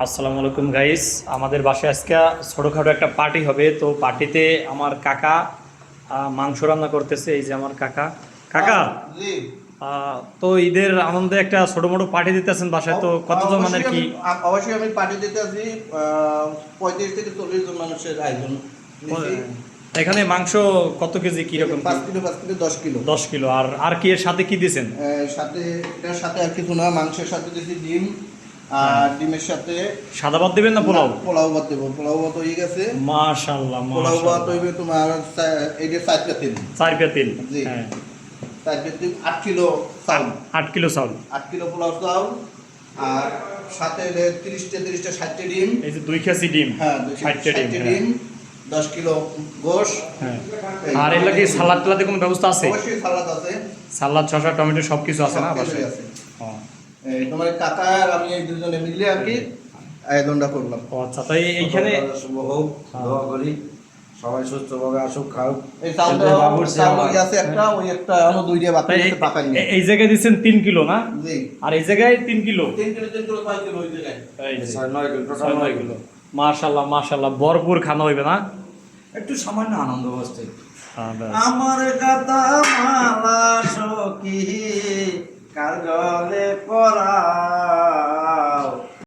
আসসালামু আলাইকুম গাইস, আমাদের বাসায় আজকে ছোটোখাটো একটা পার্টি হবে। তো পার্টিতে আমার কাকা মাংস রান্না করতেছে। এই যে আমার কাকা কাকা জি। তো ঈদের আনন্দে একটা ছোটো মোটো পার্টি দিতেছেন বাসায়, তো কতজন মানের কি? অবশ্যই আমি পার্টি দিতে আছি। 35 থেকে 40 জন মানুষের আয়োজন নিছি। এখানে মাংস কত কেজি কিরকম? 5 কিলো 5 কিলো 10 কিলো। 10 কিলো। আর কি এর সাথে কি দিয়েছেন? সাথে এটার সাথে আর কিছু না, মাংসের সাথে দিছি ডিম, আর ডিমের সাথে সাদা ভাত দেবেন না পোলাও? পোলাও ভাত দেবো। পোলাও ভাত হয়ে গেছে। মাশাআল্লাহ পোলাও ভাত মাশাআল্লাহ। হইবে তোমার এই যে 4 পেতিল। 4 পেতিল। জি। হ্যাঁ, 4 পেতিল 8 কিলো চাউল। 8 কিলো চাউল। 8 কিলো পোলাও চাউল, আর সাথে 30টা 60টা ডিম। এই যে 2 কেজি ডিম। হ্যাঁ, 60টা 60টা ডিম। ডিম, 10 কিলো গোশ। হ্যাঁ। আর এগুলা কি সালাদ টালাদের কোনো ব্যবস্থা আছে? অবশ্যই সালাদ আছে। সালাদ, শসা, টমেটো সবকিছু আছে না সব কিছুই বাসায়? আছে। ও তোমার কাকা আর আমি এই দুজনে মিলে আর কি আয়োজনটা করলাম। ও আচ্ছা, তাই এইখানে শুভ হোক, দোয়া করি সবাই সুস্থভাবে আসুক, খাও। এই চাউলটা চাউল আছে একটা, ওই একটা আরো 2টা বাকি তাই আছে পাকাই নিয়ে। এই জায়গায় দিচ্ছেন 3 কিলো না? জি। আর এই জায়গায় 3 কিলো। 3 কিলো 3 কিলো 5 কিলো ওই জায়গায়। এই যে 9 কিলো, টোটাল 9 9 কিলো। কিলো। মাশাআল্লাহ মাশাআল্লাহ, ভরপুর খানা হইবে না? একটু সামান্য আনন্দ বসতে। হ্যাঁ, ব্যাস। আমার গাতা মালা সখী কার গলে পরা